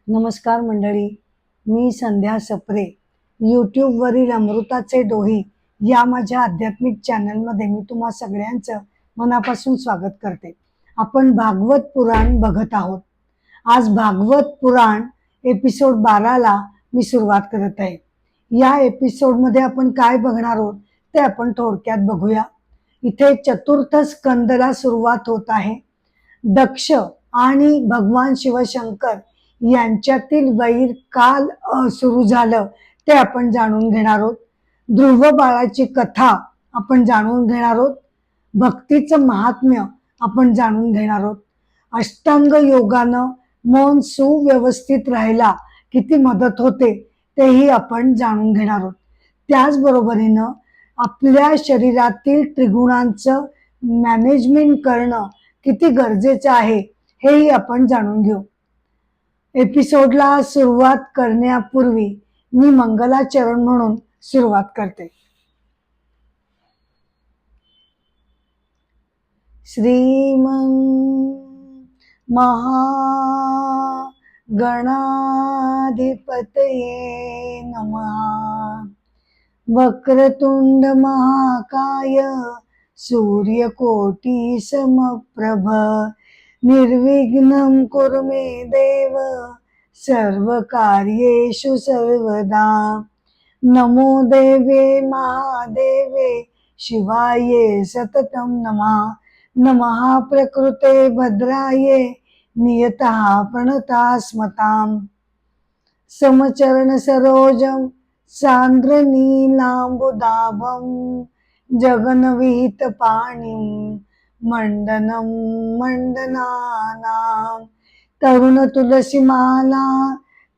नमस्कार मंडळी, मी संध्या सप्रे. यूट्यूबवरील अमृताचे डोही या माझ्या आध्यात्मिक चॅनलमध्ये मी तुम्हा सगळ्यांचं मनापासून स्वागत करते. आपण भागवत पुराण बघत आहोत. आज भागवत पुराण एपिसोड 12ला मी सुरुवात करत आहे. या एपिसोडमध्ये आपण काय बघणार आहोत ते आपण थोडक्यात बघूया. इथे चतुर्थ स्कंदला सुरुवात होत आहे. दक्ष आणि भगवान शिवशंकर यांच्यातील वैर काल सुरू झालं ते आपण जाणून घेणार आहोत. ध्रुव बाळाची कथा आपण जाणून घेणार आहोत. भक्तीचं महात्म्य आपण जाणून घेणार आहोत. अष्टांग योगानं मन सुव्यवस्थित राहायला किती मदत होते तेही आपण जाणून घेणार आहोत. त्याचबरोबरीनं आपल्या शरीरातील त्रिगुणांचं मॅनेजमेंट करणं किती गरजेचं आहे हेही आपण जाणून घेऊ. एपिसोडला सुरुवात करण्यापूर्वी मी मंगलाचरण म्हणून सुरुवात करते. श्रीमन महागणाधिपतये नमः. वक्रतुंड महाकाय सूर्यकोटी समप्रभ निर्विघ्नं कुरु मे देव सर्वकार्येषु सर्वदा. नमो देवे महादेवे शिवाये सततं नमः. नमः प्रकृते भद्राये नियतः प्रणतास्मताम्. समचरण सरोजं सान्द्रनीलाम्बुदाभं जगन्विहित पाणिं मंडनं मंडनानां. तरुण तुलसीमाला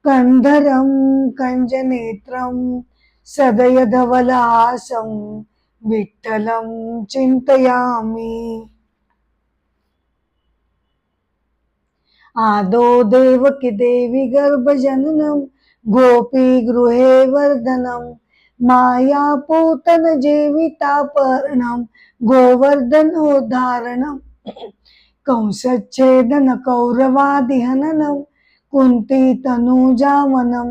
कंधरं कंजनेत्रं सदय धवलहासं विठ्ठलं चिंतयामि. आदो देवकी देवी गर्भजननं गोपी गृहे वर्धनं मायापूतन जीवितापहरणं गोवर्धनोद्धारणं कंसच्छेदन कौरवादिहननं कुंती तनूजावनं.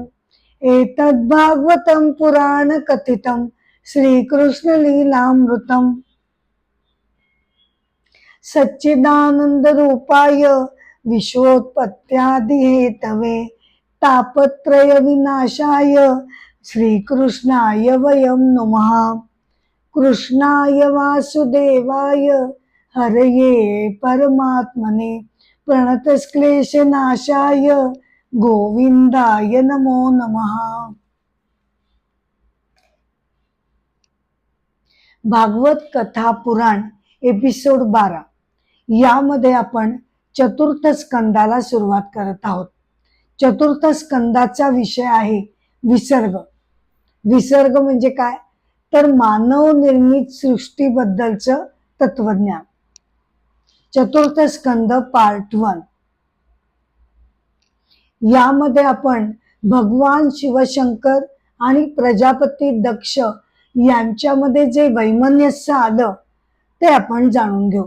एतद्भागवतं पुराण कथितं श्रीकृष्ण लीलामृतं. सच्चिदानंद रूपाय विश्वोत्पत्त्यादिहेतवे तापत्रय विनाशाय श्रीकृष्णाय वयं नमः. कृष्णाय वासुदेवाय हरये परमात्मने प्रणतक्लेशनाशाय गोविंदाय नमो नमः. भागवत कथा पुराण एपिसोड 12 यामध्ये आपण चतुर्थ स्कंदाला सुरुवात करत आहोत. चतुर्थ स्कंदाचा विषय आहे विसर्ग. विसर्ग म्हणजे काय तर मानव निर्मित सृष्टीबद्दलचं तत्वज्ञान. चतुर्थ स्कंद पार्ट 1 यामध्ये आपण भगवान शिवशंकर आणि प्रजापती दक्ष यांच्यामध्ये जे वैमनस्य आलं ते आपण जाणून घेऊ.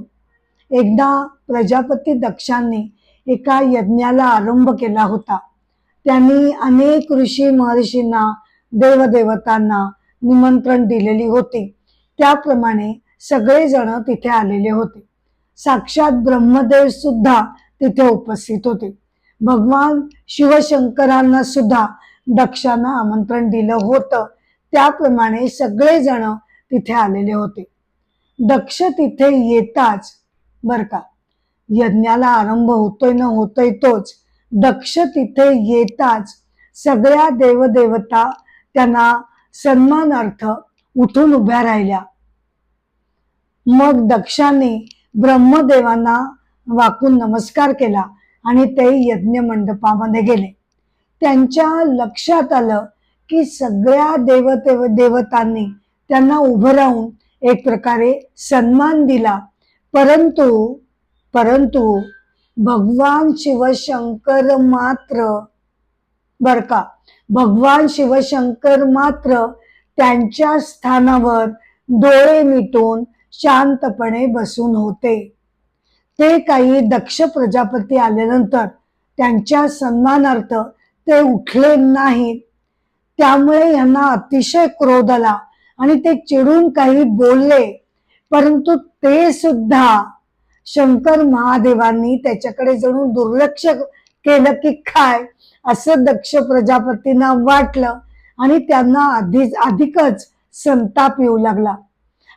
एकदा प्रजापती दक्षांनी एका यज्ञाला आरंभ केला होता. त्यांनी अनेक ऋषी महर्षींना देवदेवतांना निमंत्रण दिलेली होती. त्याप्रमाणे सगळेजण तिथे आलेले होते. साक्षात ब्रह्मदेव सुद्धा तिथे उपस्थित होते. भगवान शिवशंकरांना सुद्धा दक्षांना आमंत्रण दिलं होतं. त्याप्रमाणे सगळेजण तिथे आलेले होते. दक्ष तिथे येताच बर का, यज्ञाला आरंभ होतोय न होतोय तोच, दक्ष तिथे येताच सगळ्या देवदेवता त्यांना सन्मानार्थ उठून उभ्या राहिल्या. मग दक्षाने ब्रह्मदेवांना वाकून नमस्कार केला आणि ते यज्ञ मंडपामध्ये गेले. त्यांच्या लक्षात आलं की सगळ्या देवतांनी त्यांना उभं राहून एक प्रकारे सन्मान दिला. परंतु भगवान शिवशंकर मात्र बर का, भगवान शिवशंकर मात्र त्यांच्या स्थानावर डोळे मिटून शांतपणे बसून होते. ते काही दक्ष प्रजापती आल्यानंतर त्यांच्या सन्मानार्थ ते उठले नाहीत, त्यामुळे यांना अतिशय क्रोध आला आणि ते चिडून काही बोलले, परंतु ते सुद्धा शंकर महादेवांनी त्याच्याकडे जणू दुर्लक्ष केलं की काय असं दक्ष प्रजापतींना वाटलं आणि त्यांना अधिकच संताप येऊ लागला.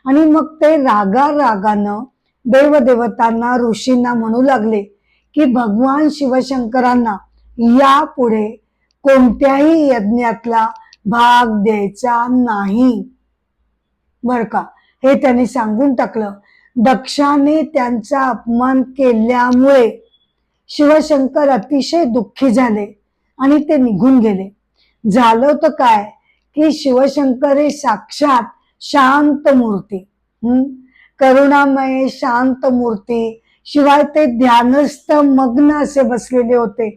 आणि मग ते रागानं देवदेवतांना ऋषींना म्हणू लागले की भगवान शिवशंकरांना यापुढे कोणत्याही यज्ञातला भाग द्यायचा नाही बर का, हे त्यांनी सांगून टाकलं. दक्षाने त्यांचा अपमान केल्यामुळे शिवशंकर अतिशय दुःखी झाले आणि ते निघून गेले. झालं तर काय की शिवशंकर हे साक्षात शांत मूर्ती, करुणामय शांत मूर्ती, शिवाय ते ध्यानस्थ मग्न असे बसलेले होते.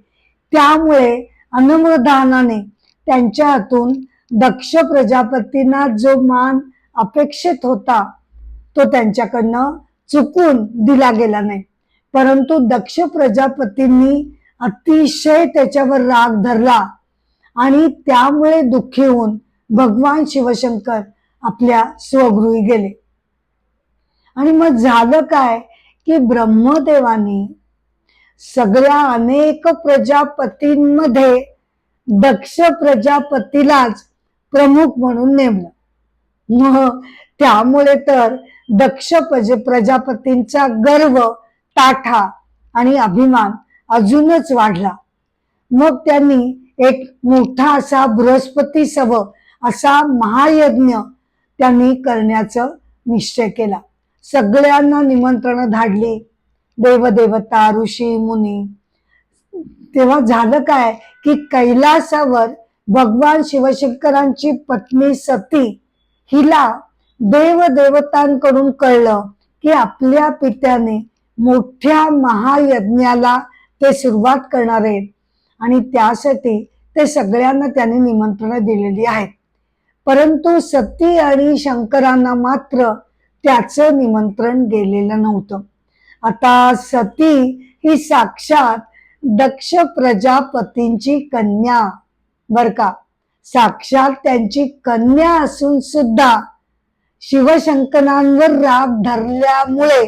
त्यामुळे अनवधानाने त्यांच्या हातून दक्ष प्रजापतींना जो मान अपेक्षित होता तो त्यांच्याकडनं चुकून दिला गेला नाही. परंतु दक्ष प्रजापतींनी अतिशय त्याच्यावर राग धरला आणि त्यामुळे दुःखी होऊन भगवान शिवशंकर आपल्या स्वगृही गेले. आणि मग झालं काय की ब्रह्मदेवानी सगळ्या अनेक प्रजापतींमध्ये दक्ष प्रजापतीलाच प्रमुख म्हणून नेमलं. मग त्यामुळे तर दक्ष प्रजापतींचा गर्व, ताठा आणि अभिमान अजूनच वाढला. मग त्यांनी एक मोठा असा बृहस्पती सव असा महायज्ञ त्यांनी करण्याचा निश्चय केला. सगळ्यांना निमंत्रण धाडली, देवदेवता, ऋषी, मुनी. तेव्हा झालं काय की कैलासावर भगवान शिवशंकरांची पत्नी सती हिला देवदेवतांकडून कळलं की आपल्या पित्याने मोठ्या महायज्ञाला ते सुरुवात करणार आहेत आणि त्यासाठी ते सगळ्यांना त्यांनी निमंत्रण दिलेली आहेत. परंतु सती आणि शंकरांना मात्र त्याचं निमंत्रण गेलेलं नव्हतं. आता सती ही साक्षात दक्ष प्रजापतींची कन्या बर का, साक्षात त्यांची कन्या असून सुद्धा शिवशंकरांवर राग धरल्यामुळे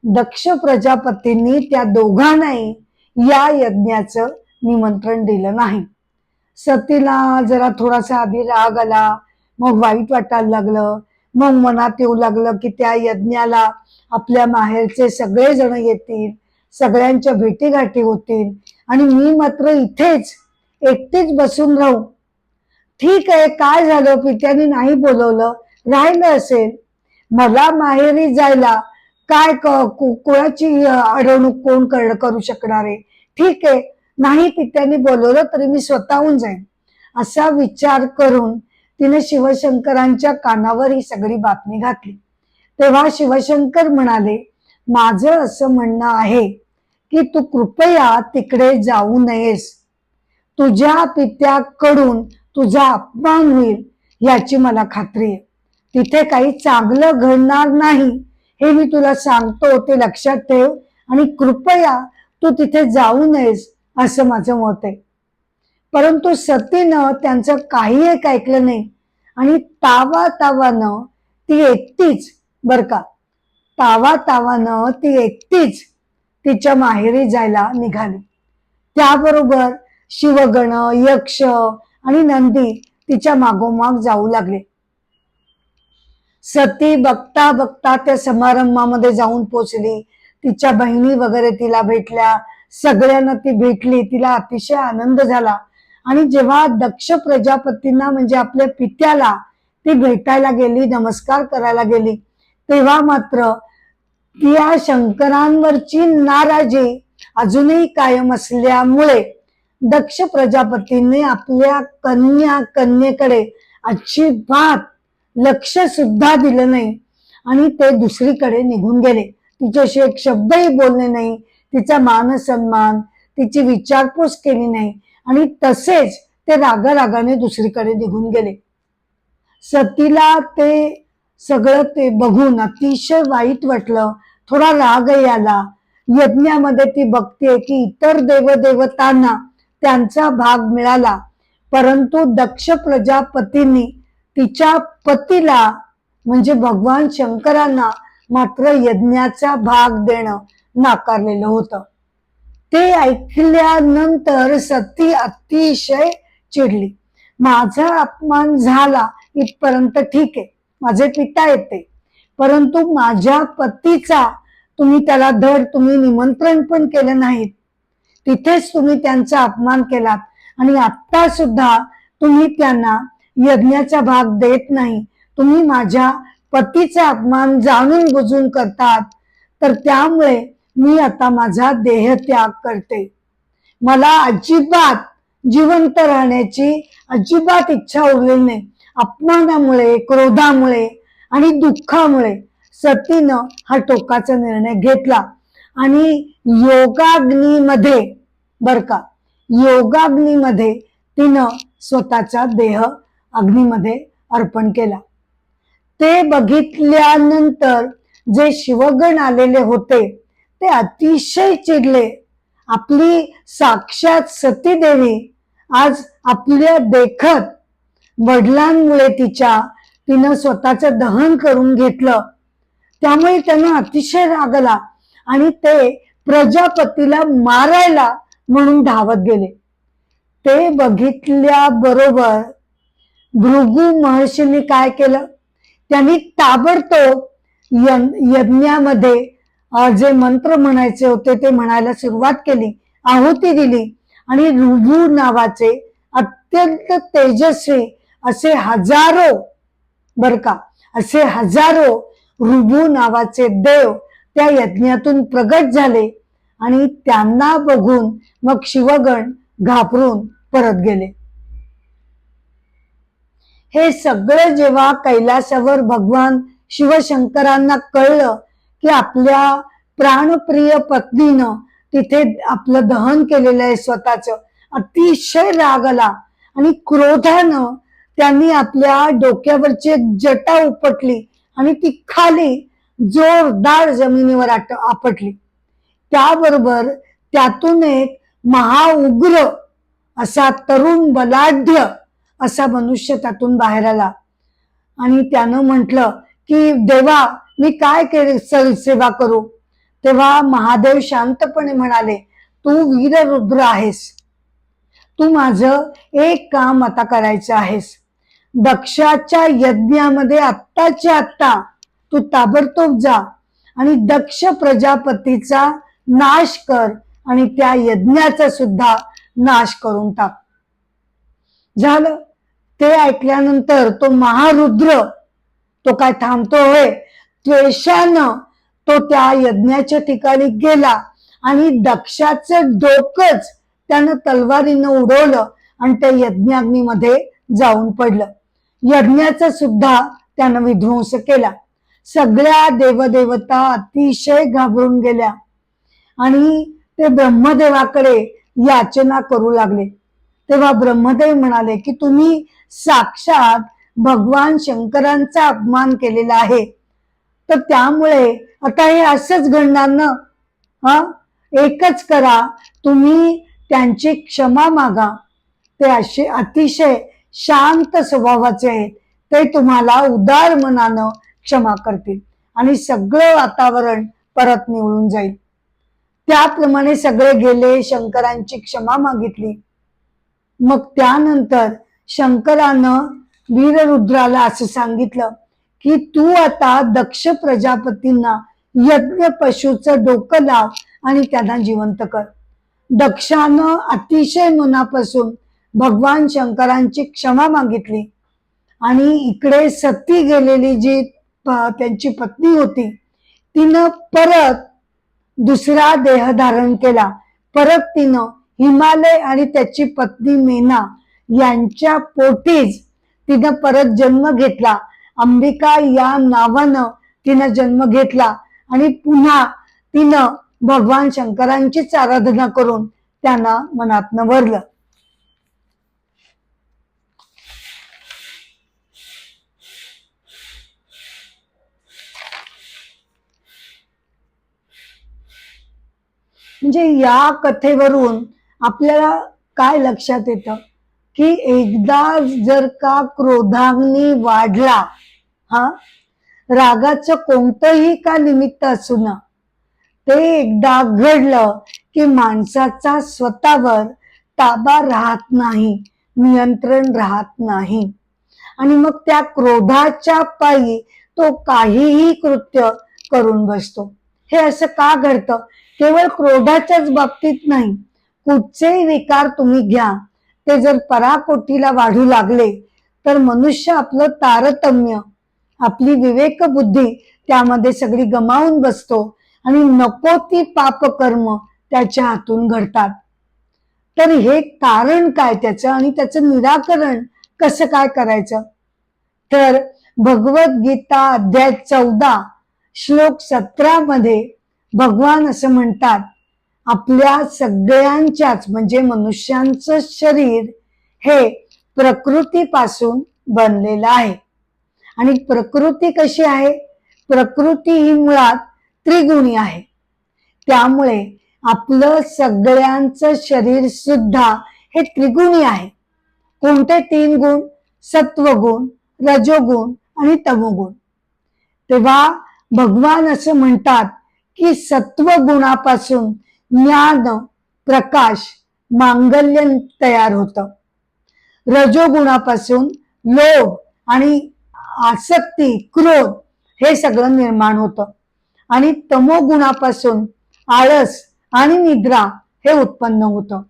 दक्ष प्रजापतींनी त्या दोघांनाही या यज्ञाचं निमंत्रण दिलं नाही. सतीला जरा थोडासा आधी राग आला, मग वाईट वाटायला लागलं, मग मनात येऊ लागलं की त्या यज्ञाला आपल्या माहेरचे सगळे जण येतील, सगळ्यांच्या भेटीगाठी होतील आणि मी मात्र इथेच एकटीच बसून राहू. ठीक आहे, काय झालं, पित्याने नाही बोलवलं, राहिलं असेल, मला माहेरी जायला काय कोणाची अडवणूक कोण करू शकणार आहे. ठीक आहे, नाही पित्याने बोलवलं तरी मी स्वतःहून जाईन असा विचार करून तिने शिवशंकरांच्या कानावर ही सगळी बातमी घातली. तेव्हा शिवशंकर म्हणाले, माझं असं म्हणणं आहे की तू कृपया तिकडे जाऊ नयेस. तुझ्या पित्याकडून तुझा अपमान होईल याची मला खात्री आहे. तिथे काही चांगलं घडणार नाही हे मी तुला सांगतो, ते लक्षात ठेव आणि कृपया तू तिथे जाऊ नयेस असं माझं मत आहे. परंतु सतीनं त्यांचं काही एक ऐकलं नाही आणि तावातावानं ती एकटीच बर का, तावातावानं ती एकटीच तिच्या माहेरी जायला निघाली. त्याबरोबर शिवगण, यक्ष आणि नंदी तिच्या मागोमाग जाऊ लागले. सती बघता बघता त्या समारंभामध्ये जाऊन पोचली. तिच्या बहिणी वगैरे तिला भेटल्या, सगळ्यांना ती भेटली, तिला अतिशय आनंद झाला. आणि जेव्हा दक्ष प्रजापतींना म्हणजे आपल्या पित्याला ती भेटायला गेली, नमस्कार करायला गेली, तेव्हा मात्र त्या शंकरांवरची नाराजी अजूनही कायम असल्यामुळे दक्ष प्रजापतींनी आपल्या कन्येकडे अजिबात लक्ष सुद्धा दिलं नाही आणि ते दुसरीकडे निघून गेले. तिच्याशी एक शब्दही बोलले नाही, तिचा मान सन्मान, तिची विचारपूस केली नाही आणि तसेच ते रागाने दुसरीकडे निघून गेले. सतीला ते सगळं ते बघून अतिशय वाईट वाटलं, थोडा रागही आला. यज्ञामध्ये ती बघते की इतर देवदेवतांना त्यांचा भाग मिळाला, परंतु दक्ष प्रजापतींनी तिच्या पतीला म्हणजे भगवान शंकरांना मात्र यज्ञाचा भाग देणं नाकारलेलं होतं. ते ऐकल्यानंतर सती अतिशय चिडली. माझा अपमान झाला इथपर्यंत ठीक आहे, माझे पिता येते, परंतु माझ्या पतीचा त्याला धड तुम्ही निमंत्रण पण केलं नाही, तिथेच तुम्ही त्यांचा अपमान केलात आणि आता सुद्धा तुम्ही त्यांना यज्ञाचा भाग देत नाही. तुम्ही माझ्या पतीचा अपमान जाणून बुजून करतात, तर त्यामुळे मी आता माझा देहत्याग करते. मला अजिबात जिवंत राहण्याची अजिबात इच्छा उरलेली नाही. अपमानामुळे, क्रोधामुळे आणि दुःखामुळे सतीनं हा टोकाचा निर्णय घेतला आणि योगाग्नीमध्ये बर का, योगाग्नीमध्ये तिनं स्वतःचा देह अग्नीमध्ये अर्पण केला. ते बघितल्यानंतर जे शिवगण आलेले होते ते अतिशय चिडले. आपली साक्षात सती देवी आज आपल्या देखत वडिलांमुळे तिनं स्वतःचं दहन करून घेतलं, त्यामुळे त्यांना अतिशय राग आला आणि ते प्रजापतीला मारायला म्हणून धावत गेले. ते बघितल्याबरोबर भृगु महर्षींनी काय केलं, त्यांनी ताबडतोब यज्ञामध्ये जे मंत्र म्हणायचे होते ते म्हणायला सुरुवात केली, आहुती दिली आणि ऋभू नावाचे अत्यंत तेजस्वी असे हजारो बर का, असे हजारो ऋभू नावाचे देव त्या यज्ञातून प्रगट झाले आणि त्यांना बघून मग शिवगण घाबरून परत गेले. हे सगळं जेव्हा कैलासावर भगवान शिवशंकरांना कळलं की आपल्या प्राणप्रिय पत्नीनं तिथे आपलं दहन केलेलं आहे स्वतःच, अतिशय राग आला आणि क्रोधानं त्यांनी आपल्या डोक्यावरची जटा उपटली आणि ती खाली जोरदार जमिनीवर आपटली. त्याबरोबर त्यातून एक महाउग्र असा तरुण बलाढ्य असा मनुष्य त्यातून बाहेर आला आणि त्यानं म्हटलं की देवा, मी काय सेवा करू. तेव्हा महादेव शांतपणे म्हणाले, तू वीररुद्र आहेस, तू माझं एक काम आता करायचं आहेस. दक्षाच्या यज्ञामध्ये आत्ताच्या आत्ता तू ताबडतोब जा आणि दक्ष प्रजापतीचा नाश कर आणि त्या यज्ञाचा सुद्धा नाश करून टाक. झालं. ते ऐकल्यानंतर तो महारुद्र तो काय थांबतो होय, त्वेषानं तो त्या यज्ञाच्या ठिकाणी गेला आणि दक्षाचं डोकंच त्यानं तलवारीनं उडवलं आणि त्या यज्ञाग्नीमध्ये जाऊन पडलं. यज्ञाचा सुद्धा त्यानं विध्वंस केला. सगळ्या देवदेवता अतिशय घाबरून गेल्या आणि ते ब्रह्मदेवाकडे याचना करू लागले. तेव्हा ब्रह्मदेव म्हणाले की तुम्ही साक्षात भगवान शंकरांचा अपमान केलेला आहे, तर त्यामुळे आता हे असंच घडणार ना. एकच करा, तुम्ही त्यांची क्षमा मागा. ते असे अतिशय शांत स्वभावाचे आहेत, ते तुम्हाला उदार मनानं क्षमा करतील आणि सगळं वातावरण परत निवळून जाईल. त्याप्रमाणे सगळे गेले, शंकरांची क्षमा मागितली. मग त्यानंतर शंकरानं वीररुद्राला असं सांगितलं की तू आता दक्ष प्रजापतींना यज्ञ पशूचं डोकं लाव आणि त्यांना जिवंत कर. दक्षानं अतिशय मनापासून भगवान शंकरांची क्षमा मागितली आणि इकडे सती गेलेली जी त्यांची पत्नी होती तिनं परत दुसरा देह धारण केला. परत तिनं हिमालय आणि त्याची पत्नी मेना यांच्या पोटीच तिनं परत जन्म घेतला. अंबिका या नावानं तिनं जन्म घेतला आणि पुन्हा तिनं भगवान शंकरांचीच आराधना करून त्यांना मनातनं वरलं. म्हणजे या कथेवरून आपल्याला काय लक्षात येतं की एकदा जर का क्रोधाग्नी वाढला, हा रागाचं कोणतंही का निमित्त असू ना, ते एकदा घडलं की माणसाचा स्वतःवर ताबा राहत नाही, नियंत्रण राहत नाही. आणि मग त्या क्रोधाच्या पायी तो काहीही कृत्य करून बसतो. हे असं का घडतं? केवळ क्रोधाच्याच बाबतीत नाही, कुठचेही विकार तुम्ही घ्या, ते जर पराकोटीला वाढू लागले तर मनुष्य आपलं तारतम्य, आपली विवेक बुद्धी त्यामध्ये सगळी गमावून बसतो आणि नको ती पापकर्म त्याच्या हातून घडतात. तर हे कारण काय त्याचं आणि त्याचं निराकरण कसं काय करायचं? तर भगवद्गीता अध्याय 14 श्लोक 17 मध्ये भगवान असं म्हणतात, आपल्या सगळ्यांच्याच म्हणजे मनुष्यांचं शरीर हे प्रकृतीपासून बनलेलं आहे. आणि प्रकृती कशी आहे? प्रकृती ही मुळात त्रिगुणी आहे. त्यामुळे आपलं सगळ्यांचं शरीर सुद्धा हे त्रिगुणी आहे. कोणते 3 गुण? सत्वगुण, रजोगुण आणि तमोगुण. तेव्हा भगवान असं म्हणतात की सत्वगुणापासून ज्ञान, प्रकाश, मांगल्य तयार होतं. रजोगुणापासून लोभ आणि आसक्ती, क्रोध हे सगळं निर्माण होतं. आणि तमोगुणापासून आळस आणि निद्रा हे उत्पन्न होतं.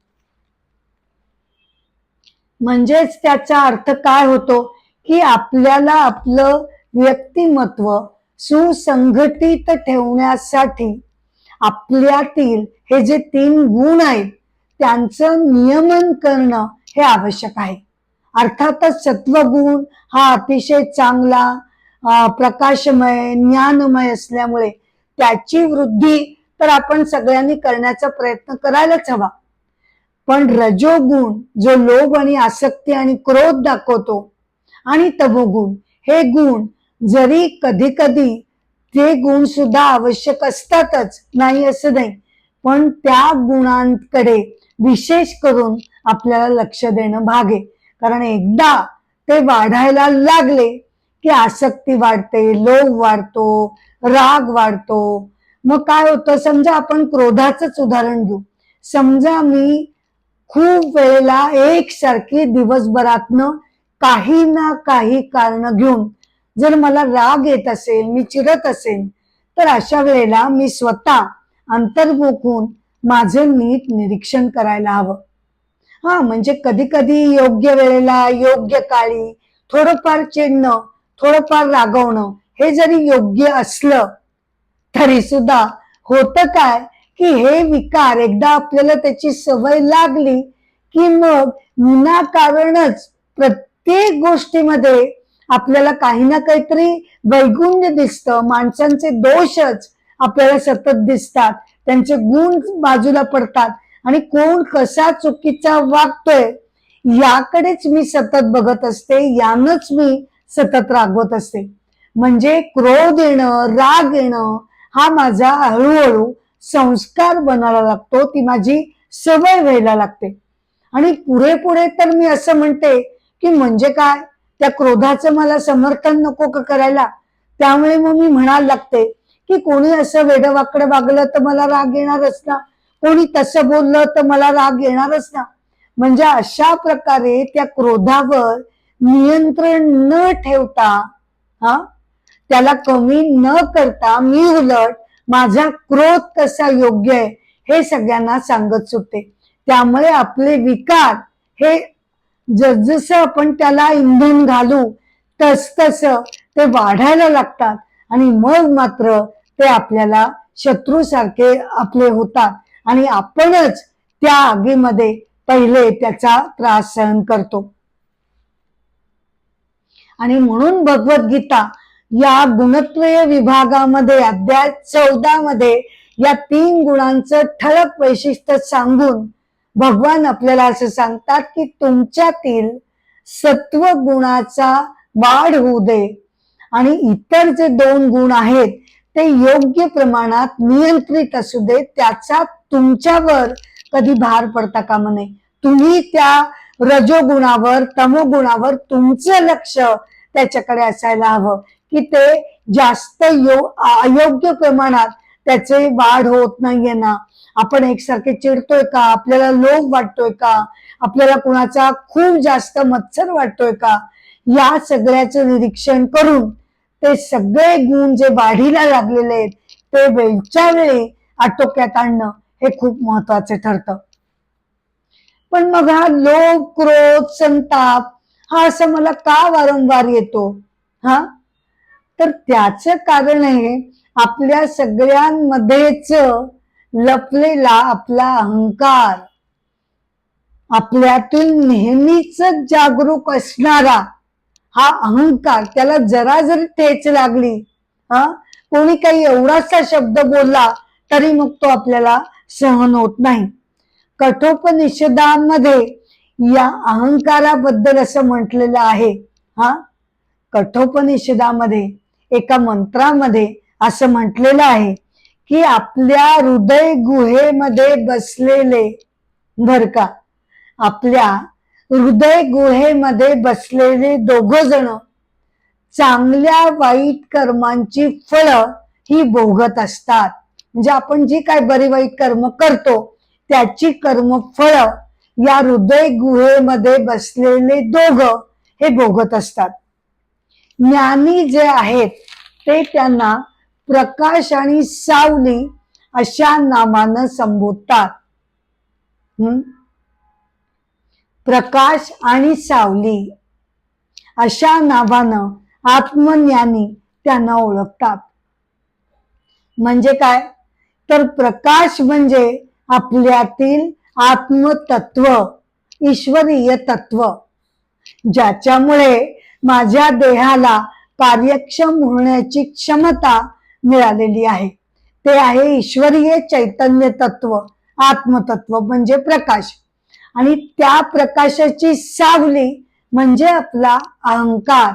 म्हणजेच त्याचा अर्थ काय होतो की आपल्याला आपलं व्यक्तिमत्व सुसंघटित ठेवण्यासाठी आपल्यातील हे जे 3 गुण आहेत त्यांचं नियमन करणं हे आवश्यक आहे. अर्थातच सत्वगुण हा अतिशय चांगला, प्रकाशमय, ज्ञानमय असल्यामुळे त्याची वृद्धी तर आपण सगळ्यांनी करण्याचा प्रयत्न करायलाच हवा. पण रजोगुण जो लोभ आणि आसक्ती आणि क्रोध दाखवतो, आणि तमोगुण हे गुण जरी कधी कधी ते गुण सुद्धा आवश्यक असतातच, नाही असं नाही, पण त्या गुणांकडे विशेष करून आपल्याला लक्ष देणं भाग आहे. कारण एकदा ते वाढायला लागले की आसक्ती वाढते, लोभ वाढतो, राग वाढतो. मग काय होतं? समजा आपण क्रोधाचंच उदाहरण घेऊ. समजा मी खूप वेळेला एकसारखी दिवसभरातनं काही ना काही कारण घेऊन जर मला राग येत असेल, मी चिडत असेल, तर अशा वेळेला मी स्वतः अंतर्मुख होऊन माझं नीट निरीक्षण करायला हवं. म्हणजे कधी कधी योग्य वेळेला, योग्य काळी थोडंफार चिडणं, थोडंफार रागवणं हे जरी योग्य असलं तरी सुद्धा होतं काय की हे विकार एकदा आपल्याला त्याची सवय लागली की मग विनाकारणच प्रत्येक गोष्टीमध्ये आपल्याला काही ना काहीतरी वैगुण्य दिसतं. माणसांचे दोषच आपल्याला सतत दिसतात, त्यांचे गुण बाजूला पडतात आणि कोण कसा चुकीचा वागतोय याकडेच मी सतत बघत असते, यानच मी सतत रागवत असते. म्हणजे क्रोध येणं, राग येणं हा माझा हळूहळू संस्कार बनायला लागतो, ती माझी सवय व्हायला लागते. आणि पुढे पुढे तर मी असं म्हणते की म्हणजे काय, त्या क्रोधाचं मला समर्थन नको का करायला, त्यामुळे मग मी म्हणायला लागते की कोणी असं वेडवाकडं वागलं तर मला राग येणारच ना, कोणी तसं बोललं तर मला राग येणारच ना. म्हणजे अशा प्रकारे त्या क्रोधावर नियंत्रण न ठेवता, त्याला कमी न करता मी उलट माझा क्रोध कसा योग्य आहे हे सगळ्यांना सांगत सुटते. त्यामुळे आपले विकार हे जसजसं आपण त्याला इंधन घालू तस ते वाढायला लागतात आणि मग मात्र ते आपल्याला शत्रूसारखे आपले होतात आणि आपणच त्या आगीमध्ये पहिले त्याचा त्रास सहन करतो. आणि म्हणून भगवद्गीता या गुणत्रय विभागामध्ये अध्याय 14 मध्ये या 3 गुणांचं ठळक वैशिष्ट्य सांगून भगवान आपल्याला असं सांगतात की तुमच्यातील सत्व गुणाचा वाढ होऊ दे आणि इतर जे 2 गुण आहेत ते योग्य प्रमाणात नियंत्रित असू दे, त्याचा तुमच्यावर कधी भार पडता कामा नये. तुम्ही त्या रजोगुणावर तमोगुणावर तुमचं लक्ष त्याच्याकडे असायला हवं की ते जास्त अयोग्य प्रमाणात त्याचे वाढ होत नाहीये ना, आपण एकसारखे चिडतोय का, आपल्याला लोभ वाटतोय का, आपल्याला कुणाचा खूप जास्त मत्सर वाटतोय का, या सगळ्याचं निरीक्षण करून ते सगळे गुण जे वाढीला लागलेले आहेत ते वेळच्या वेळी आटोक्यात आणणं हे खूप महत्वाचं ठरतं. पण मग हा लोभ, क्रोध, संताप हा असं मला का वारंवार येतो? तर त्याचं कारण आहे आपल्या सगळ्यांमध्येच लपलेला आपला अहंकार, आपल्यातून नेहमीच जागरूक असणारा हा अहंकार. त्याला जरा जरी ठेच लागली, कोणी काही एवढासा शब्द बोलला तरी मग तो आपल्याला सहन होत नाही. कठोपनिषदामध्ये या अहंकाराबद्दल असं म्हटलेलं आहे. कठोपनिषदामध्ये एका मंत्रामध्ये असं म्हटलेलं आहे की आपल्या हृदय गुहेमध्ये बसलेले, बर का, आपल्या हृदय गुहेमध्ये बसलेले दोघ जण चांगल्या वाईट कर्मांची फळं ही भोगत असतात. म्हणजे आपण जी काय बरी वाईट कर्म करतो त्याची कर्मफळ या हृदय गुहेमध्ये बसलेले दोघ हे भोगत असतात. ज्ञानी जे आहेत ते त्यांना प्रकाश आणि सावली अशा नामानं संबोधतात. प्रकाश आणि सावली अशा नावानं आत्मज्ञानी त्यांना ओळखतात. म्हणजे काय? तर प्रकाश म्हणजे आपल्यातील आत्मतत्व, ईश्वरीय तत्व, ज्याच्यामुळे माझ्या देहाला कार्यक्षम होण्याची क्षमता मिळालेली आहे. ते आहे ईश्वरीय चैतन्य तत्व, आत्मतत्व म्हणजे प्रकाश. आणि त्या प्रकाशाची सावली म्हणजे आपला अहंकार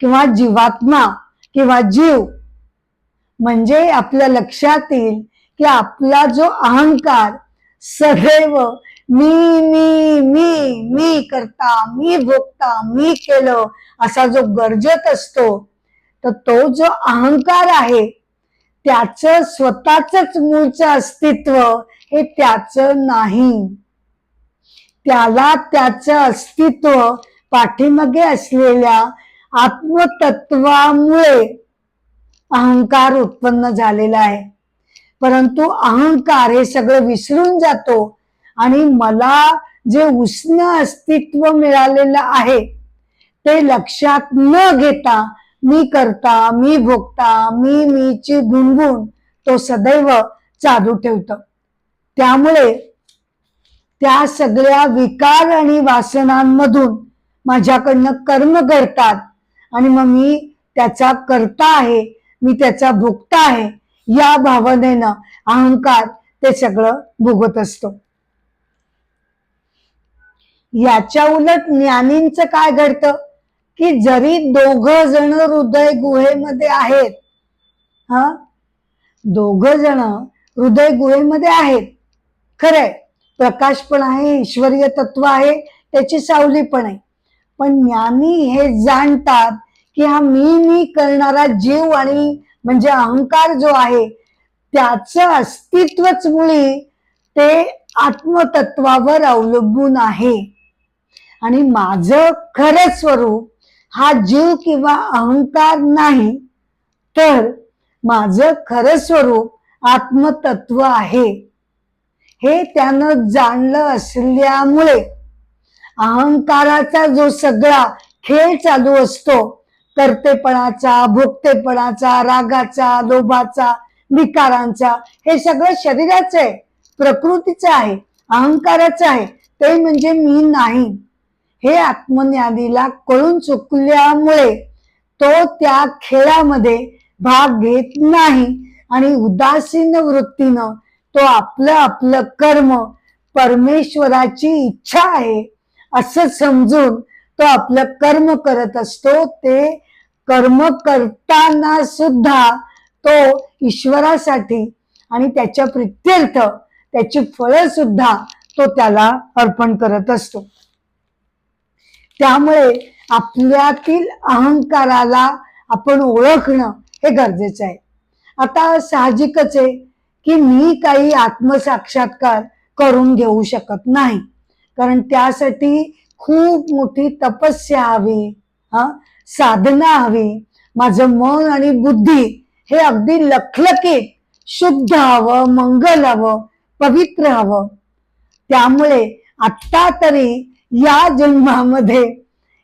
किंवा जीवात्मा किंवा जीव. म्हणजे आपल्या लक्षात येईल की आपला जो अहंकार सदैव मी मी मी मी करता, मी भोगता, मी केलं असा जो गरजत असतो, तर तो जो अहंकार आहे त्याचं स्वतःच मूळचं अस्तित्व हे त्याचं नाही. त्याला त्याचं अस्तित्व पाठीमागे असलेल्या आत्मतत्वामुळे अहंकार उत्पन्न झालेला आहे. परंतु अहंकार हे सगळं विसरून जातो आणि मला जे उष्ण अस्तित्व मिळालेलं आहे ते लक्षात न घेता मी करता, मी भोगता, मी मीची गुणगुण तो सदैव चालू ठेवतो. त्यामुळे त्या सगळ्या विकार आणि वासनांमधून माझ्याकडनं कर्म घडतात आणि मग मी त्याचा करता आहे, मी त्याचा भोगता आहे या भावनेनं अहंकार ते सगळं भोगत असतो. याच्या उलट ज्ञानींचं काय घडतं की जरी दोघ जण हृदय गुहेमध्ये आहेत, दोघ जण हृदय गुहेमध्ये आहेत, खरंय, प्रकाश पण आहे, ईश्वरीय तत्व आहे, त्याची सावली पण आहे. पण ज्ञानी हे जाणतात की हा मी करणारा जीव आणि म्हणजे अहंकार जो आहे त्याचं अस्तित्वच मुळी ते आत्मतत्वावर अवलंबून आहे. आणि माझं खरं स्वरूप हा जीव किंवा अहंकार नाही, तर माझं खरं स्वरूप आत्मतत्व आहे. हे त्यानं जाणलं असल्यामुळे अहंकाराचा जो सगळा खेळ चालू असतो, कर्तेपणाचा, भोगतेपणाचा, रागाचा, लोभाचा, विकारांचा, हे सगळं शरीराचं आहे, प्रकृतीचं आहे, अहंकाराचं आहे, ते म्हणजे मी नाही. हे आत्मज्ञानीला कळून चुकल्यामुळे तो त्या खेळामध्ये भाग घेत नाही आणि उदासीन वृत्तीनं तो आपलं कर्म परमेश्वराची इच्छा आहे असं समजून तो आपलं कर्म करत असतो. ते कर्म करताना सुद्धा तो ईश्वरासाठी आणि त्याच्या प्रित्यर्थ त्याची फळं सुद्धा तो त्याला अर्पण करत असतो. त्यामुळे आपल्यातील अहंकाराला आपण ओळखणं हे गरजेचं आहे. आता साहजिकच आहे की मी काही आत्मसाक्षात्कार करून घेऊ शकत नाही, कारण त्यासाठी खूप मोठी तपस्या हवी, साधना हवी. माझं मन आणि बुद्धी हे अगदी लखलखीत शुद्ध हवं, मंगल हवं, पवित्र हवं. त्यामुळे आत्ता तरी या जन्मामध्ये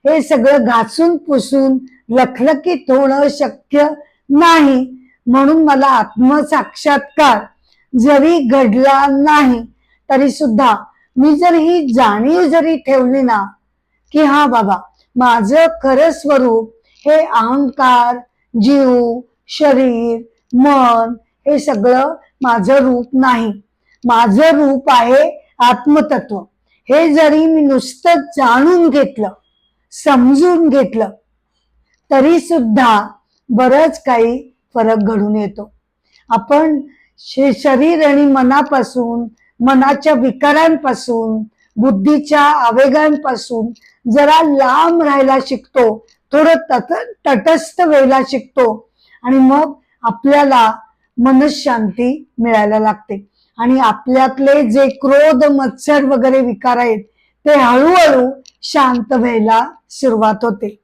हे सगळं घासून पुसून लखलखीत होणं शक्य नाही. म्हणून मला आत्मसाक्षात्कार जरी घडला नाही तरी सुद्धा मी जर ही जाणीव जरी ठेवली ना की हा बाबा, माझं खरं स्वरूप हे अहंकार, जीव, शरीर, मन हे सगळं माझं रूप नाही, माझं रूप आहे आत्मतत्व. हे जरी मी नुसतं जाणून घेतलं, समजून घेतलं तरी सुद्धा बरंच काही फरक घडून येतो. आपण शरीर आणि मनापासून, मनाच्या विकारांपासून, बुद्धीच्या आवेगांपासून जरा लांब राहायला शिकतो, थोडं तटस्थ व्हायला शिकतो आणि मग आपल्याला मनशांती मिळायला लागते आणि आपल्यातले जे क्रोध, मत्सर वगैरे विकार आहेत ते हळूहळू शांत व्हायला सुरुवात होते.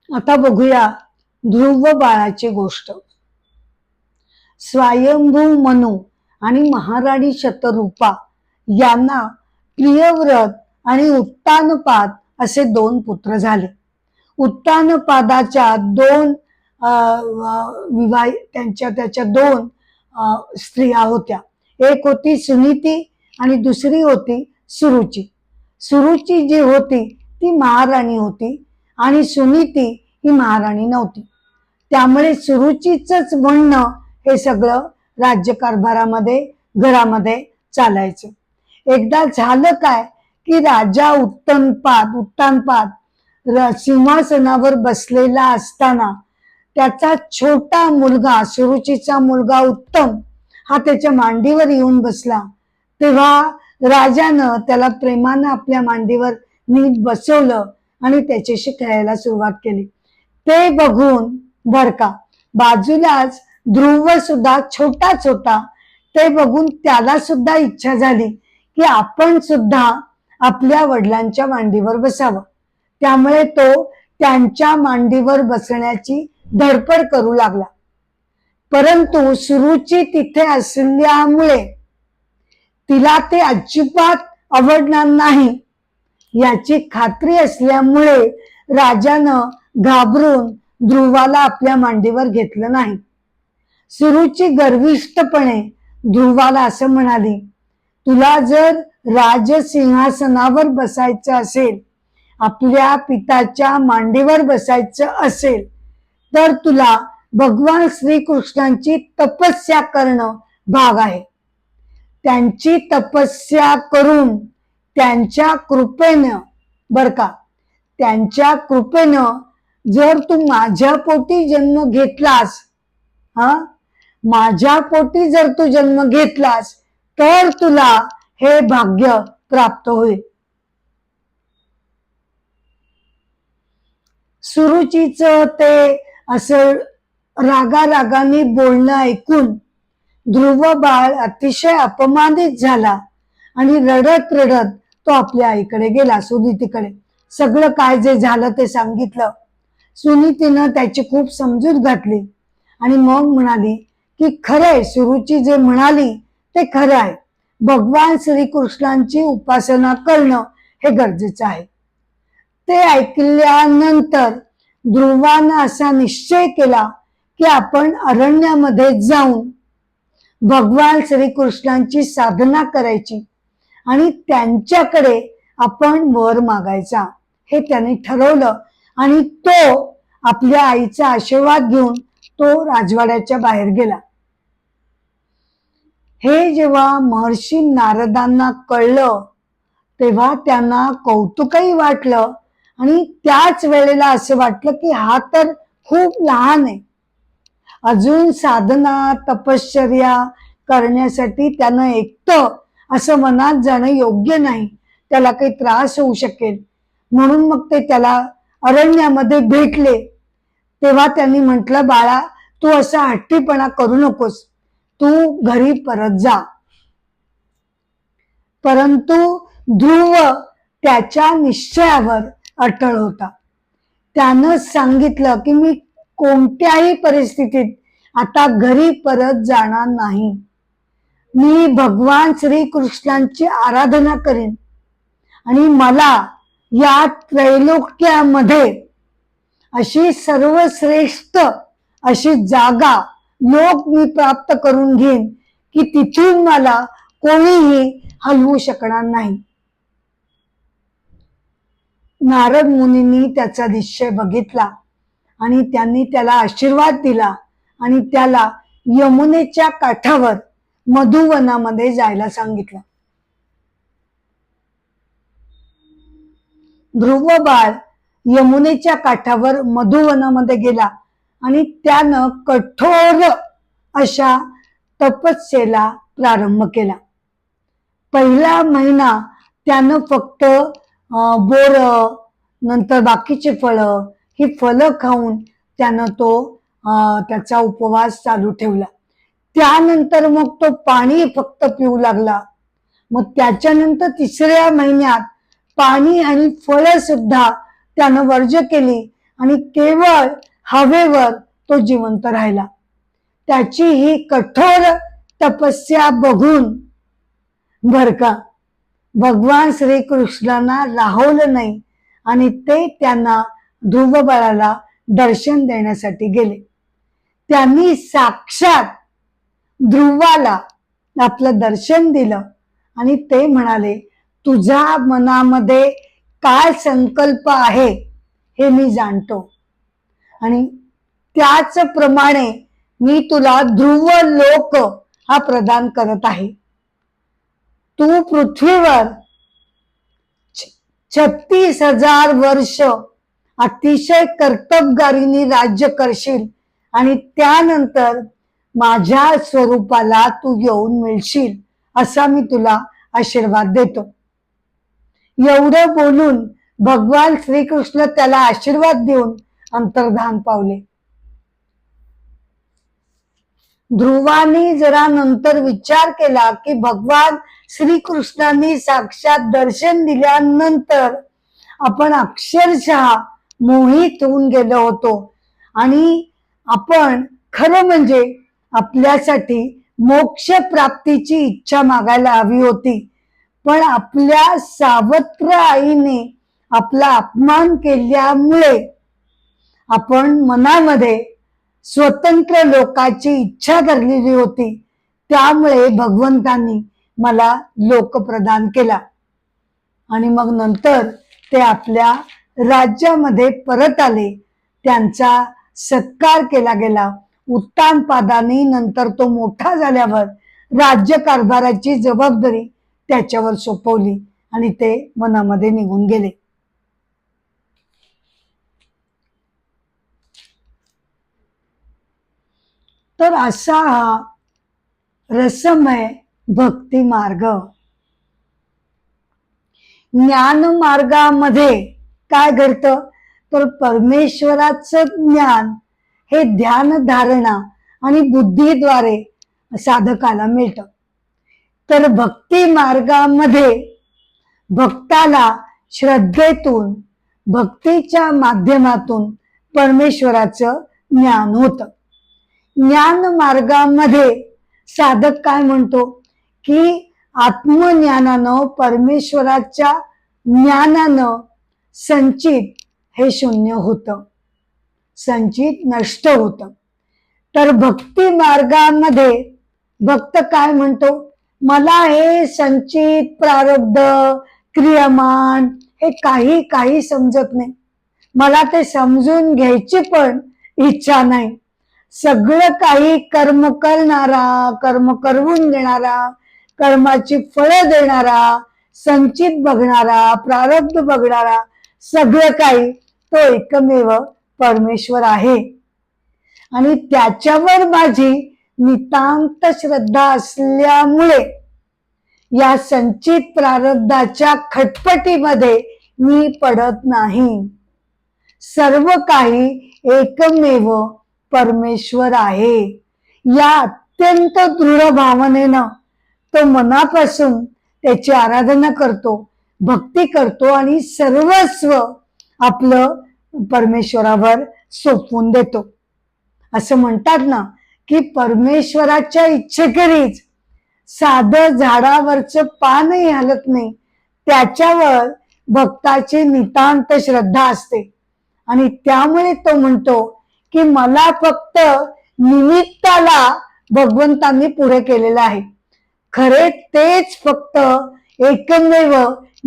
आता बघूया ध्रुव बाळाची गोष्ट. स्वयंभू मनू आणि महाराणी शतरूपा यांना प्रियव्रत आणि उत्तानपाद असे 2 पुत्र झाले. उत्तानपादाच्या 2 त्याच्या 2 स्त्रिया होत्या. एक होती सुनीती आणि दुसरी होती सुरुची. सुरुची जी होती ती महाराणी होती आणि सुनीती ही महाराणी नव्हती. त्यामुळे सुरुचीच म्हणणं हे सगळं राज्यकारभारामध्ये, घरामध्ये चालायचं. एकदा झालं काय की राजा उत्तानपाद सिंहासनावर बसलेला असताना त्याचा छोटा मुलगा, सुरुचीचा मुलगा उत्तम हा त्याच्या मांडीवर येऊन बसला. तेव्हा राजानं त्याला प्रेमानं आपल्या मांडीवर नीट बसवलं आणि त्याच्याशी खेळायला सुरुवात केली. ते बघून बर का, बाजूलाच ध्रुव सुद्धा छोटाच होता. ते बघून त्याला सुद्धा इच्छा झाली की आपण सुद्धा आपल्या वडिलांच्या मांडीवर बसावं. त्यामुळे तो त्यांच्या मांडीवर बसण्याची धडपड करू लागला. परंतु सुरुची तिथे असल्यामुळे तिला ते अजिबात आवडणार नाही याची खात्री असल्यामुळे राजानं घाबरून ध्रुवाला आपल्या मांडीवर घेतलं नाही. सुरुची गर्विष्ठपणे ध्रुवाला असं म्हणाली, तुला जर राजसिंहासनावर बसायचं असेल, आपल्या पिताच्या मांडीवर बसायचं असेल तर तुला भगवान श्रीकृष्णांची तपस्या करणं भाग आहे. त्यांची तपस्या करून त्यांच्या कृपेनं, बर का, त्यांच्या कृपेनं जर तू माझ्या पोटी जन्म घेतलास, माझ्या पोटी जर तू जन्म घेतलास तर तुला हे भाग्य प्राप्त होईल. सुरुचीच ते असं रागारागाने बोलणं ऐकून ध्रुव बाळ अतिशय अपमानित झाला आणि रडत रडत तो आपल्या आईकडे गेला, सुनीतीकडे. सगळं काय जे झालं ते सांगितलं. सुनीतीनं त्याची खूप समजूत घातली आणि मग म्हणाली की खरंय, सुरुची जे म्हणाली ते खरं आहे. भगवान श्रीकृष्णांची उपासना करणं हे गरजेचं आहे. ते ऐकल्यानंतर ध्रुवानं असा निश्चय केला की आपण अरण्यामध्ये जाऊन भगवान श्रीकृष्णांची साधना करायची आणि त्यांच्याकडे आपण वर मागायचा, हे त्याने ठरवलं. आणि तो आपल्या आईचा आशीर्वाद घेऊन तो राजवाड्याच्या बाहेर गेला. हे जेव्हा महर्षी नारदांना कळलं तेव्हा त्यांना कौतुकही वाटलं आणि त्याच वेळेला असं वाटलं की हा तर खूप लहान आहे, अजून साधना तपश्चर्या करण्यासाठी त्यानं एकटं असं मनात जाणं योग्य नाही, त्याला काही त्रास होऊ शकेल. म्हणून मग ते त्याला अरण्यामध्ये भेटले. तेव्हा त्यांनी म्हटलं, बाळा तू असा हट्टीपणा करू नकोस, तू घरी परत जा. परंतु ध्रुव त्याच्या निश्चयावर अटळ होता. त्यानं सांगितलं की मी कोणत्याही परिस्थितीत आता घरी परत जाणार नाही. मी भगवान श्रीकृष्णांची आराधना करेन आणि मला या त्रैलोक्यामध्ये अशी सर्वश्रेष्ठ अशी जागा लोक मी प्राप्त करून घेईन की तिथून मला कोणीही हलवू शकणार नाही. नारद मुनींनी त्याचा निश्चय बघितला आणि त्यांनी त्याला आशीर्वाद दिला आणि त्याला यमुनेच्या काठावर मधुवनामध्ये जायला सांगितलं. ध्रुव बाळ यमुनेच्या काठावर मधुवनामध्ये गेला आणि त्यानं कठोर अशा तपस्येला प्रारंभ केला. पहिला महिना त्यानं फक्त बोर नंतर बाकीचे फळं ही फळं खाऊन त्यानं तो त्याचा उपवास चालू ठेवला. त्यानंतर मग तो पाणी फक्त पिऊ लागला. मग त्याच्यानंतर तिसऱ्या महिन्यात पाणी आणि फळं सुद्धा त्यानं वर्ज्य केली आणि केवळ हवेवर तो जिवंत राहिला. त्याची ही कठोर तपस्या बघून बर का भगवान श्रीकृष्णांना राहवलं नाही आणि ते त्यांना ध्रुव बाळाला दर्शन देण्यासाठी गेले. त्यांनी साक्षात ध्रुवाला आपलं दर्शन दिलं आणि ते म्हणाले, तुझ्या मनामध्ये काय संकल्प आहे हे मी जाणतो आणि त्याचप्रमाणे मी तुला ध्रुव लोक हा प्रदान करत आहे. तू पृथ्वीवर 36,000 वर्ष अतिशय कर्तबगारीने राज्य करशील आणि त्यानंतर माझ्या स्वरूपाला तू येऊन मिळशील असा मी तुला आशीर्वाद देतो. एवढं बोलून भगवान श्रीकृष्ण त्याला आशीर्वाद देऊन अंतर्धान पावले. ध्रुवानी जरा नंतर विचार केला की भगवान श्रीकृष्णांनी साक्षात दर्शन दिल्यानंतर आपण अक्षरशः मोहित होऊन गेलो होतो आणि आपण खरं म्हणजे आपल्यासाठी मोक्ष प्राप्तीची इच्छा मागायला हवी होती. पण आपल्या सावत्र आईने आपला अपमान केल्यामुळे आपण मनामध्ये स्वतंत्र लोकाची इच्छा धरलेली होती. त्यामुळे भगवंतांनी मला लोक प्रदान केला आणि मग नंतर ते आपल्या राज्यामध्ये परत आले. त्यांचा सत्कार केला गेला. उत्तानपादाने नंतर तो मोठा झाल्यावर राज्यकारभाराची जबाबदारी त्याच्यावर सोपवली आणि ते मनामध्ये निघून गेले. तर असा हा रसमय भक्ती मार्ग. ज्ञान मार्गामध्ये काय घडतं तर परमेश्वराचं ज्ञान हे ध्यान धारणा आणि बुद्धीद्वारे साधकाला मिळतं. तर भक्ती मार्गामध्ये भक्ताला श्रद्धेतून भक्तीच्या माध्यमातून परमेश्वराचं ज्ञान होतं. ज्ञान मार्गामध्ये साधक काय म्हणतो की आत्मज्ञानानं परमेश्वराच्या ज्ञानानं संचित हे शून्य होतं, संचित नष्ट होतं. तर भक्ती मार्गामध्ये भक्त काय म्हणतो, मला हे संचित प्रारब्ध क्रियमान हे काही समजत नाही, मला ते समजून घ्यायची पण इच्छा नाही. सगळं काही कर्म करणारा, कर्म करवून देणारा, कर्माची फळं देणारा, संचित बघणारा, प्रारब्ध बघणारा, सगळं काही तो एकमेव परमेश्वर आहे. आणि त्याच्यावर माझी नितांत श्रद्धा असल्यामुळे या संचित प्रारब्धाच्या खटपटीमध्ये मी पडत नाही. सर्व काही एकमेव परमेश्वर आहे. या अत्यंत दृढ भावनेनं तो मनापासून त्याची आराधना करतो, भक्ती करतो आणि सर्वस्व आपलं परमेश्वरावर सोपवून देतो. असं म्हणतात ना की परमेश्वराच्या इच्छेखेरीज साधं झाडावरचं पानही हलत नाही. त्याच्यावर भक्ताची नितांत श्रद्धा असते आणि त्यामुळे तो म्हणतो की मला फक्त निमित्ताला भगवंतांनी पुढे केलेलं आहे. खरे तेच फक्त एकमेव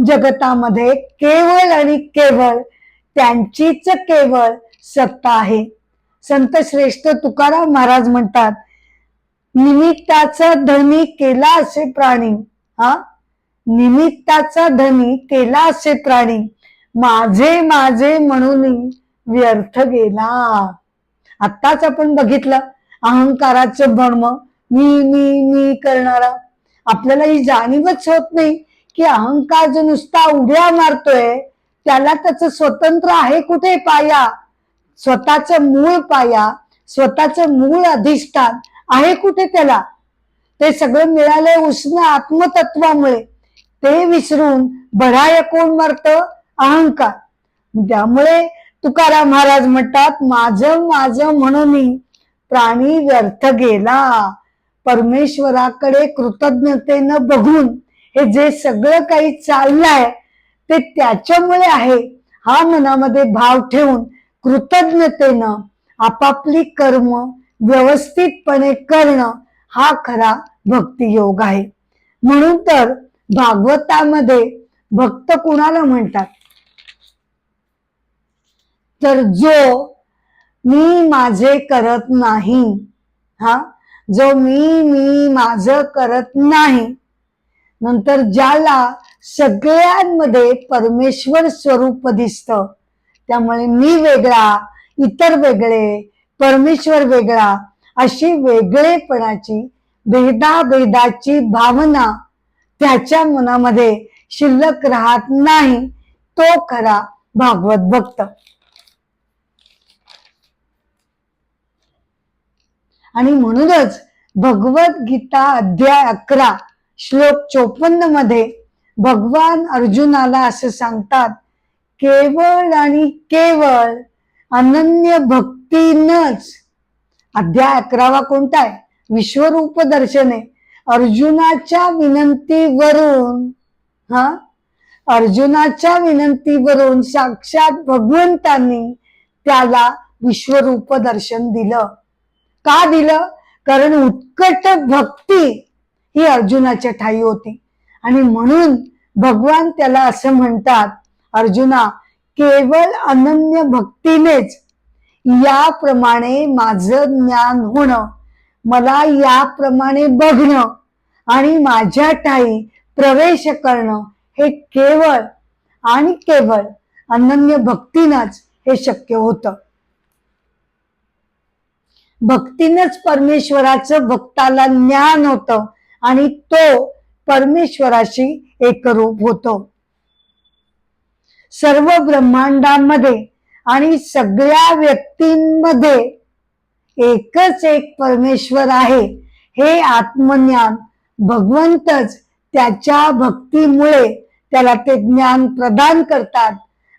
जगतामध्ये केवळ आणि केवळ त्यांचीच केवळ सत्ता आहे. संत श्रेष्ठ तुकाराम महाराज म्हणतात, निमित्ताचा धनी केला असे प्राणी, निमित्ताचा धनी केला असे प्राणी, माझे माझे म्हणून व्यर्थ गेला. आत्ताच आपण बघितलं अहंकाराचं भ्रम, मी मी मी करणारा. आपल्याला ही जाणीवच होत नाही की अहंकार जो नुसता उड्या मारतोय त्याला त्याचं स्वतंत्र आहे कुठे पाया, स्वतःचं मूळ पाया, स्वतःचं मूळ अधिष्ठान आहे कुठे त्याला. ते सगळं मिळालंय उष्ण आत्मतत्वामुळे. ते विसरून बढाया कोण मारत? अहंकार. त्यामुळे तुकाराम महाराज म्हणतात, माझं माझं म्हणून प्राणी व्यर्थ गेला. परमेश्वराकडे कृतज्ञतेनं बघून हे जे सगळं काही चाललंय ते त्याच्यामुळे आहे हा मनामध्ये भाव ठेवून कृतज्ञतेनं आपापली कर्म व्यवस्थितपणे करणं हा खरा भक्तियोग आहे. म्हणून तर भागवतामध्ये भक्त कुणाला म्हणतात? तर जो मी माझे करत नाही, जो मी माझं करत नाही, नंतर ज्याला सगळ्यांमध्ये परमेश्वर स्वरूप दिसतं, त्यामुळे मी वेगळा, इतर वेगळे, परमेश्वर वेगळा, अशी वेगळेपणाची भेदाभेदाची भावना त्याच्या मनामध्ये शिल्लक राहत नाही, तो खरा भागवत भक्त. आणि म्हणूनच भगवद्गीता अध्याय 11 श्लोक 54 मध्ये भगवान अर्जुनाला असं सांगतात, केवळ आणि केवळ अनन्य भक्तीनच. अध्याय 11 कोणता आहे? विश्वरूप दर्शने. अर्जुनाच्या विनंतीवरून अर्जुनाच्या विनंतीवरून साक्षात भगवंतांनी त्याला विश्वरूप दर्शन दिलं. का दिलं? कारण उत्कट भक्ती ही अर्जुनाच्या ठाई होती. आणि म्हणून भगवान त्याला असं म्हणतात, अर्जुना, केवळ अनन्य भक्तीनेच याप्रमाणे माझं ज्ञान होणं, मला याप्रमाणे बघणं आणि माझ्या ठाई प्रवेश करणं हे केवळ आणि केवळ अनन्य भक्तीनच हे शक्य होतं. भक्तीनच परमेश्वराचं भक्ताला ज्ञान होतं आणि तो परमेश्वराशी एकरूप होतो. सर्व ब्रह्मांडामध्ये आणि सगळ्या व्यक्तींमध्ये एकच एक परमेश्वर आहे हे आत्मज्ञान भगवंतच त्याच्या भक्तीमुळे त्याला ते ज्ञान प्रदान करतात.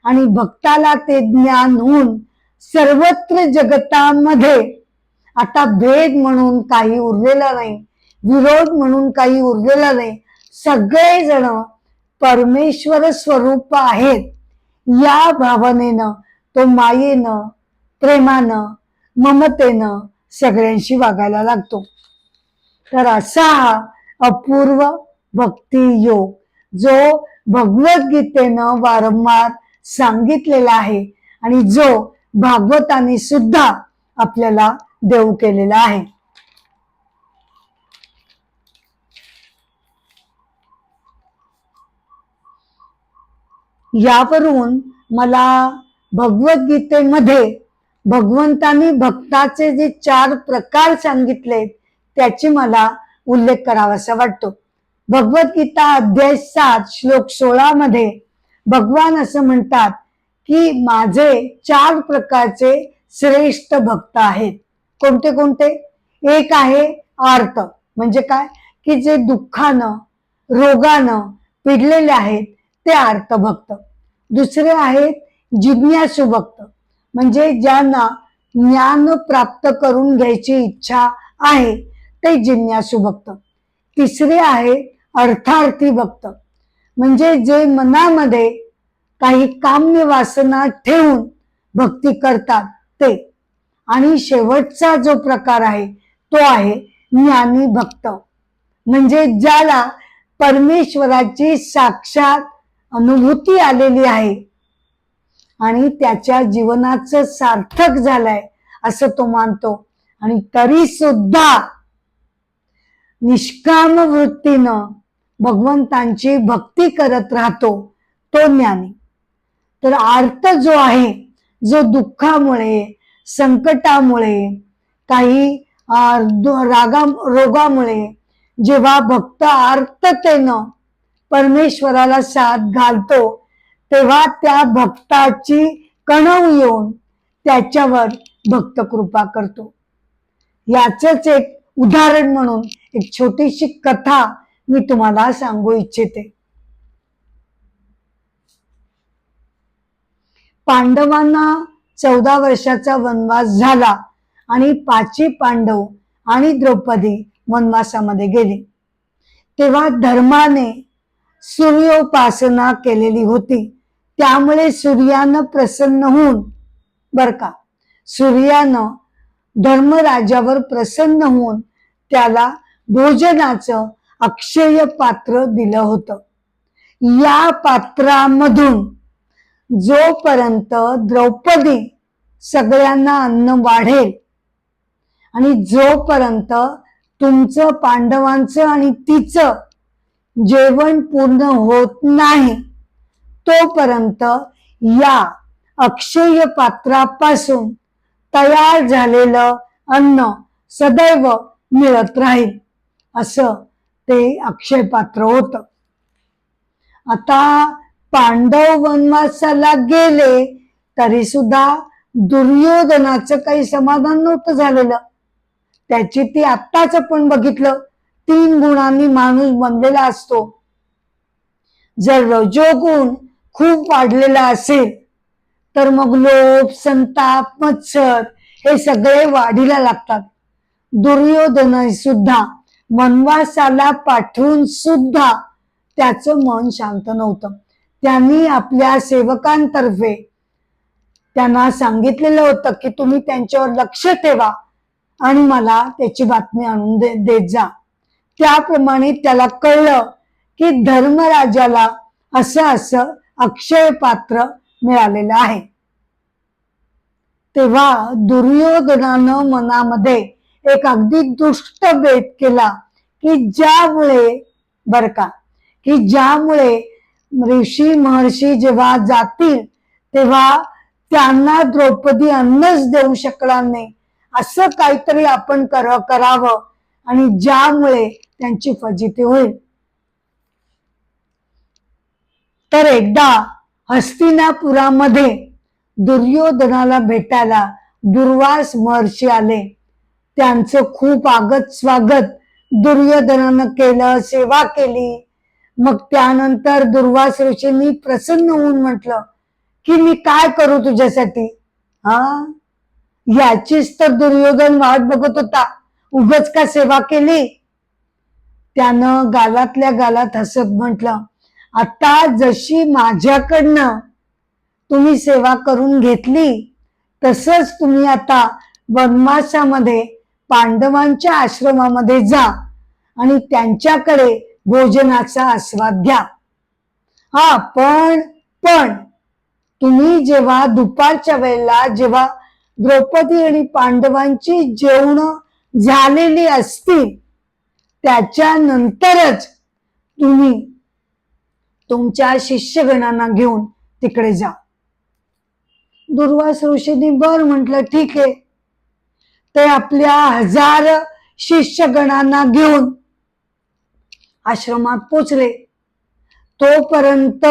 आणि भक्ताला ते ज्ञान होऊन सर्वत्र जगतामध्ये आता भेद म्हणून काही उरलेला नाही, विरोध म्हणून काही उरलेला नाही. सगळेजण परमेश्वर स्वरूप आहेत या भावनेनं तो मायेनं, प्रेमानं, ममतेनं सगळ्यांशी वागायला लागतो. तर असा हा अपूर्व भक्ती योग जो भगवद्गीतेनं वारंवार सांगितलेला आहे आणि जो भागवताने सुद्धा आपल्याला देऊ केलेला आहे. यावरून मला भगवद्गीतेमध्ये भगवंतांनी भक्ताचे जे 4 प्रकार सांगितले त्याची मला उल्लेख करावासा वाटतो. भगवद्गीता अध्याय 7 श्लोक 16 मध्ये भगवान असं म्हणतात की माझे 4 प्रकारचे श्रेष्ठ भक्त आहेत. कोणते कोणते? एक आहे आर्त, म्हणजे काय की जे दुःखानं रोगानं पिडलेले आहेत ते आर्त भक्त. दुसरे आहेत जिज्ञासू भक्त, म्हणजे ज्यांना ज्ञान प्राप्त करून घ्यायची इच्छा आहे ते जिज्ञासू भक्त. तिसरे आहे अर्थार्थी भक्त, म्हणजे जे मनामध्ये काही काम्य वासना ठेवून भक्ती करतात ते. आणि शेवटचा जो प्रकार आहे तो आहे ज्ञानी भक्त, म्हणजे ज्याला परमेश्वराची साक्षात अनुभूती आलेली आहे आणि त्याच्या जीवनाचं सार्थक झालंय असं तो मानतो आणि तरी सुद्धा निष्काम वृत्तीनं भगवंतांची भक्ती करत राहतो तो ज्ञानी. तर आर्त जो आहे, जो दुःखामुळे संकटामुळे काही रोगामुळे जेव्हा भक्त आर्ततेनं परमेश्वराला साथ घालतो तेव्हा त्या भक्ताची कणव येऊन त्याच्यावर भक्त कृपा करतो. याचंच एक उदाहरण म्हणून एक छोटीशी कथा मी तुम्हाला सांगू इच्छिते. पांडवांना 14 वर्षाचा वनवास झाला आणि 5 पांडव आणि द्रौपदी वनवासामध्ये गेली. तेव्हा धर्माने सूर्योपासना केलेली होती, त्यामुळे सूर्यानं प्रसन्न होऊन सूर्यानं धर्मराजावर प्रसन्न होऊन त्याला भोजनाचं अक्षय पात्र दिलं होतं. या पात्रामधून जोपर्यंत द्रौपदी सगळ्यांना अन्न वाढेल आणि जोपर्यंत तुमचं पांडवांचं आणि तिचं जेवण पूर्ण होत नाही तोपर्यंत या अक्षय पात्रापासून तयार झालेलं अन्न सदैव मिळत राहील असं ते अक्षय पात्र होतं. आता पांडव वनवासाला गेले तरी सुद्धा दुर्योधनाचं काही समाधान नव्हतं झालेलं. त्याची ती आत्ताच आपण बघितलं 3 गुणांनी माणूस बनलेला असतो. जर रजोगुण खूप वाढलेला असेल तर मग लोभ, संताप, मत्सर हे सगळे वाढीला लागतात. दुर्योधन सुद्धा वनवासाला पाठवून सुद्धा त्याचं मन शांत नव्हतं. त्यांनी आपल्या सेवकांतर्फे त्यांना सांगितलेलं होतं की तुम्ही त्यांच्यावर लक्ष ठेवा आणि मला त्याची बातमी आणून देत जा. त्याप्रमाणे त्याला कळलं की धर्मराजाला असं अक्षय पात्र मिळालेलं आहे. तेव्हा दुर्योधनानं मनामध्ये एक अगदी दुष्ट बेत केला की ज्यामुळे ऋषी महर्षी जेव्हा जातील तेव्हा त्यांना द्रौपदी अन्नच देऊ शकणार नाही, असं काहीतरी आपण करावं आणि ज्यामुळे त्यांची फजिती होईल. तर एकदा हस्तिनापुरामध्ये दुर्योधनाला भेटायला दुर्वास महर्षी आले. त्यांचं खूप आगत स्वागत दुर्योधनानं केलं, सेवा केली. मग त्यानंतर दुर्वास ऋषींनी प्रसन्न होऊन म्हटलं की मी काय करू तुझ्यासाठी? याचीच तर दुर्योधन वाट बघत होता, उगाच का सेवा केली? त्यानं गालातल्या गालात हसत म्हटलं, आता जशी माझ्याकडनं तुम्ही सेवा करून घेतली तसंच तुम्ही आता वनवासामध्ये पांडवांच्या आश्रमामध्ये जा आणि त्यांच्याकडे भोजनाचा आस्वाद घ्या. पण तुम्ही जेव्हा दुपारच्या वेळेला जेव्हा द्रौपदी आणि पांडवांची जेवण झालेली असतील त्याच्यानंतरच तुम्ही तुमच्या शिष्यगणांना घेऊन तिकडे जा. दुर्वास ऋषींनी बर म्हटलं, ठीक आहे. ते आपल्या 1000 शिष्यगणांना घेऊन आश्रमात पोचले. तोपर्यंत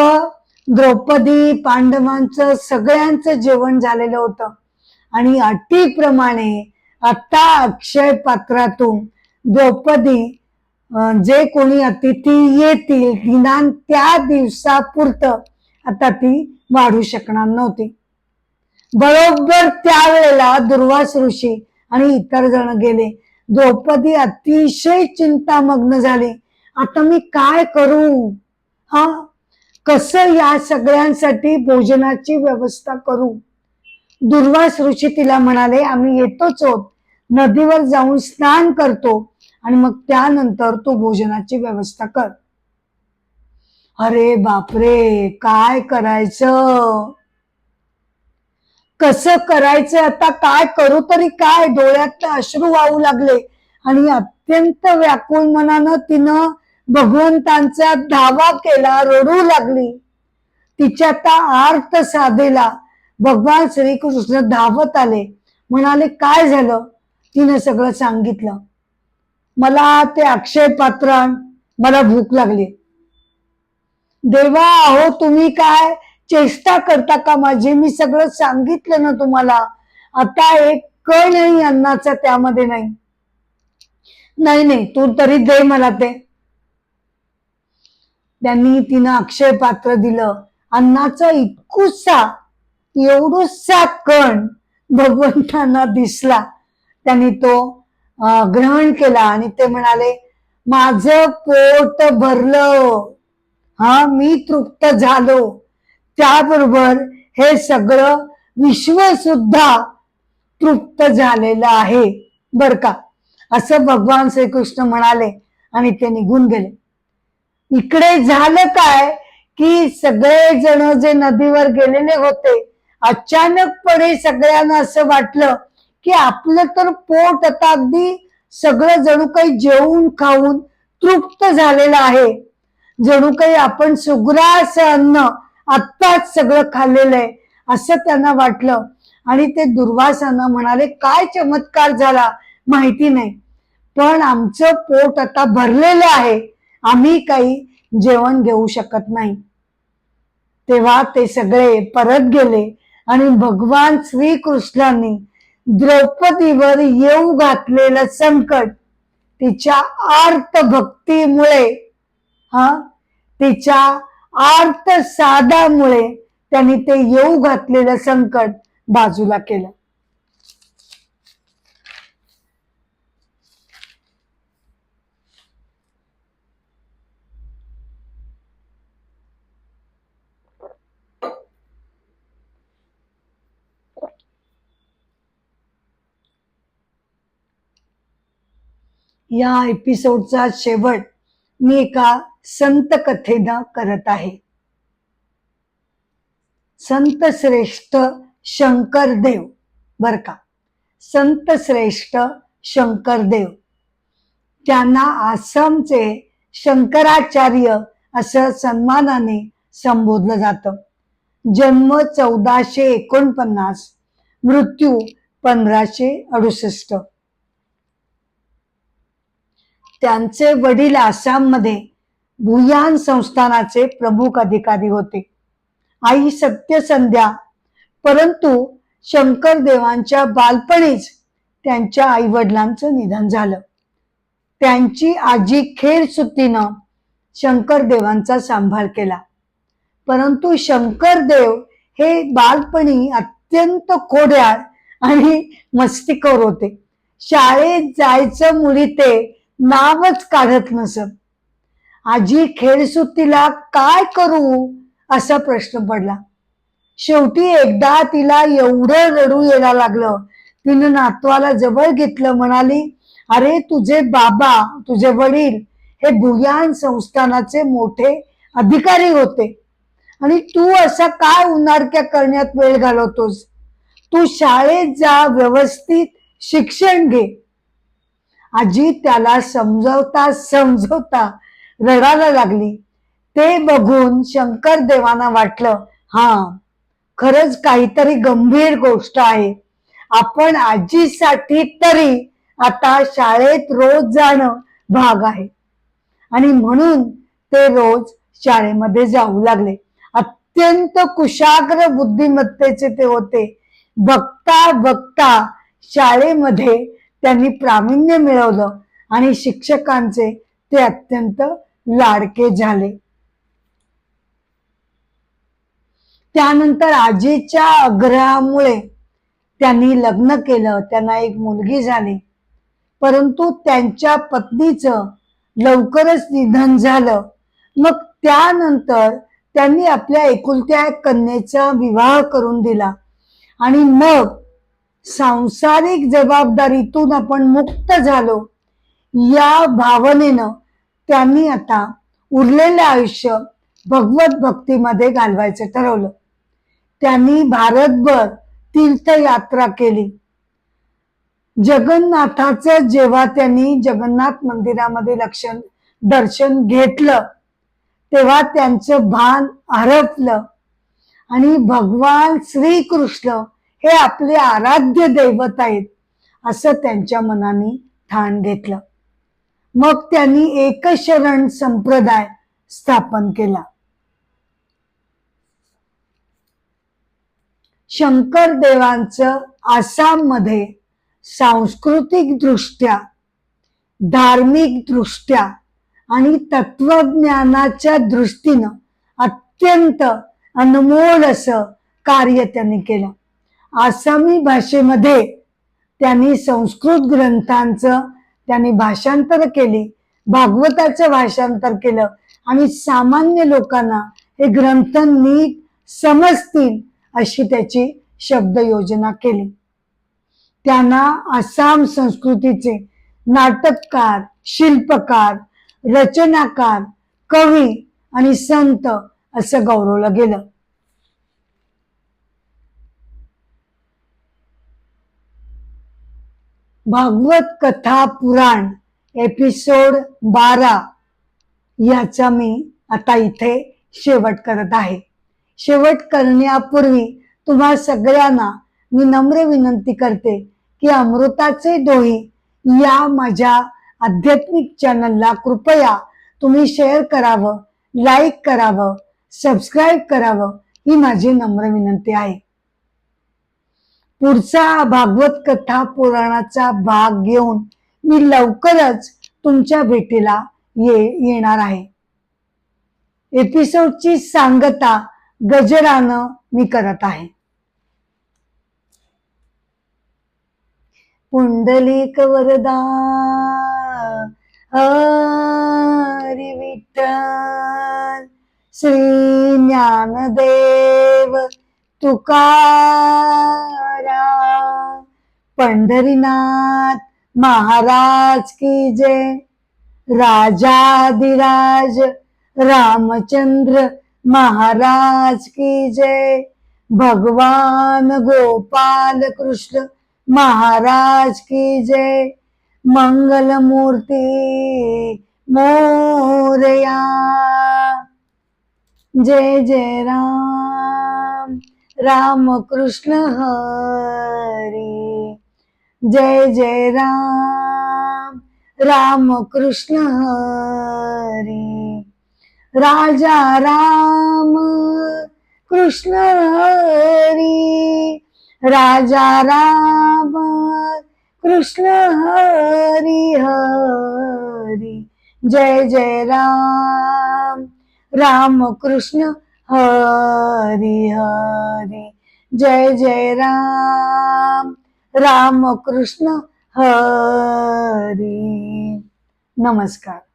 द्रौपदी पांडवांचं सगळ्यांचं जेवण झालेलं होतं आणि अटीप्रमाणे आता अक्षय पात्रातून द्रौपदी जे कोणी अतिथी येतील निदान त्या दिवसापुरतं आता ती वाढू शकणार नव्हती. बरोबर त्यावेळेला दुर्वास ऋषी आणि इतर जण गेले. द्रौपदी अतिशय चिंतामग्न झाली. आता मी काय करू? हा, कसं या सगळ्यांसाठी भोजनाची व्यवस्था करू? दुर्वास ऋषी तिला म्हणाले, आम्ही येतोच आहोत, नदीवर जाऊन स्नान करतो आणि मग त्यानंतर तू भोजनाची व्यवस्था कर. अरे बापरे, काय करायचं? कसं करायचं? आता काय करू तरी काय? डोळ्यात अश्रू वाहू लागले आणि अत्यंत व्याकुळ मनानं तिनं भगवंतांचा धावा केला, रडू लागली. तिच्या त्या आर्त साधेला भगवान श्रीकृष्ण धावत आले. म्हणाले, काय झालं? तिनं सगळं सांगितलं. मला ते अक्षय पात्र, मला भूक लागली. देवा, अहो तुम्ही काय चेष्टा करता का माझी? मी सगळं सांगितलं ना तुम्हाला. आता एक कणही अन्नाचा त्यामध्ये नाही. नाही नाही, तू तरी दे मला ते. त्यांनी तिनं अक्षय पात्र दिलं. अन्नाचा इतकुसा एवढूसा कण भगवंतांना दिसला. त्यांनी तो ग्रहण केला आणि ते म्हणाले, माझं पोट भरलं, हा, मी तृप्त झालो. त्याबरोबर हे सगळं विश्व सुद्धा तृप्त झालेलं आहे बर का, असं भगवान श्रीकृष्ण म्हणाले आणि ते निघून गेले. इकडे झालं काय की सगळे जण जे नदीवर गेलेले होते, अचानकपणे सगळ्यांना असं वाटलं की आपलं तर पोट आता अगदी सगळं जणू काही जेवून खाऊन तृप्त झालेलं आहे. जणू काही आपण सुग्रास अन्न आत्ताच सगळं खाल्लेलं आहे असं त्यांना वाटलं. आणि ते दुर्वासानं म्हणाले, काय चमत्कार झाला माहिती नाही, पण आमचं पोट आता भरलेलं आहे, आम्ही काही जेवण घेऊ शकत नाही. तेव्हा ते सगळे परत गेले आणि भगवान श्रीकृष्णांनी द्रौपदीवर येऊ घातलेलं संकट तिच्या आर्त भक्तीमुळे, तिच्या आर्त साधामुळे त्यांनी ते येऊ घातलेलं संकट बाजूला केलं. या एपिसोडचा शेवट मी एका संत कथेनं करत आहे. संत श्रेष्ठ शंकरदेव बर का, संत श्रेष्ठ शंकरदेव, त्यांना आसामचे शंकराचार्य असं सन्मानाने संबोधलं जातं. जन्म 1449, मृत्यू 1568. त्यांचे वडील आसाममध्ये भुयान संस्थानाचे प्रमुख अधिकारी होते. आई सत्यसंध्या. परंतु शंकरदेवांच्या बालपणीच त्यांच्या आई वडिलांचं निधन झालं. त्यांची आजी खेरसुत्तीनं शंकरदेवांचा सांभाळ केला. परंतु शंकरदेव हे बालपणी अत्यंत खोड्याळ आणि मस्तीखोर होते. शाळेत जायचं मुली ते नावच काढत नसत. आजी खेळसुत्तीला काय करू असा प्रश्न पडला. शेवटी एकदा तिला एवढं रडू यायला लागलं, तिनं नातवाला जवळ घेतलं. म्हणाली, अरे तुझे बाबा, तुझे वडील हे भुयान संस्थानाचे मोठे अधिकारी होते आणि तू असा काय उन्हाळक्या करण्यात वेळ घालवतोस? तू शाळेत जा, व्यवस्थित शिक्षण घे. आजी त्याला समजवता समजवता रडायला लागली. ते बघून शंकर देवांना वाटलं, हा खरंच काहीतरी गंभीर गोष्ट आहे. आपण आजीसाठी तरी आता शाळेत रोज जाणं भाग आहे. आणि म्हणून ते रोज शाळेमध्ये जाऊ लागले. अत्यंत कुशाग्र बुद्धिमत्तेचे ते होते. बघता बघता शाळेमध्ये त्यांनी प्रावीण्य मिळवलं आणि शिक्षकांचे ते अत्यंत लाडके झाले. त्यानंतर आजीच्या आग्रहामुळे त्यांनी लग्न केलं. त्यांना एक मुलगी झाली. परंतु त्यांच्या पत्नीचं लवकरच निधन झालं. मग त्यानंतर त्यांनी आपल्या एकुलत्या एक कन्येचा विवाह करून दिला आणि मग सांसारिक जबाबदारीतून आपण मुक्त झालो या भावनेनं त्यांनी आता उरलेलं आयुष्य भगवत भक्तीमध्ये घालवायचं ठरवलं. त्यांनी भारतभर तीर्थयात्रा केली. जगन्नाथाचं जेव्हा त्यांनी जगन्नाथ मंदिरामध्ये दर्शन घेतलं तेव्हा त्यांचं भान हरपलं आणि भगवान श्रीकृष्ण हे आपले आराध्य दैवत आहेत असं त्यांच्या मनाने ठाण घेतलं. मग त्यांनी एकशरण संप्रदाय स्थापन केला. शंकर देवांचं आसाममध्ये सांस्कृतिक दृष्ट्या, धार्मिक दृष्ट्या आणि तत्वज्ञानाच्या दृष्टीनं अत्यंत अनमोल असं कार्य त्यांनी केलं. आसामी भाषेमध्ये त्यांनी संस्कृत ग्रंथांचं त्यांनी भाषांतर केली, भागवताचं भाषांतर केलं आणि सामान्य लोकांना हे ग्रंथ नीट समजतील अशी त्याची शब्द योजना केली. त्यांना आसाम संस्कृतीचे नाटककार, शिल्पकार, रचनाकार, कवी आणि संत असं गौरवलं गेलं. भागवत कथा पुराण एपिसोड 12 याचा मी आता इथे शेवट करत आहे. शेवट करण्यापूर्वी तुम्हा सगळ्यांना मी नम्र विनंती करते की अमृताचे डोही या माझ्या आध्यात्मिक चॅनलला कृपया तुम्ही शेअर करावं, लाईक करावं, सबस्क्राईब करावं ही माझी नम्र विनंती आहे. पुढचा भागवत कथा पुराणाचा भाग घेऊन मी लवकरच तुमच्या भेटीला येणार आहे. एपिसोडची सांगता गजरानं मी करत आहे. पुंडलिक वरदा हरी विठ्ठल, श्री ज्ञानदेव तुकाराम, पंढरीनाथ महाराज की जय, राजाधिराज रामचंद्र महाराज की जय, भगवान गोपाल कृष्ण महाराज की जय, मंगल मूर्ति मोरया, जय जय राम, राम कृष्ण हरी, जय जय राम, राम कृष्ण हरी, राजा राम कृष्ण हरी, राजा राम कृष्ण हरी हरी, जय जय राम, राम कृष्ण हरी हरी, जय जय राम, राम कृष्ण हरी. नमस्कार.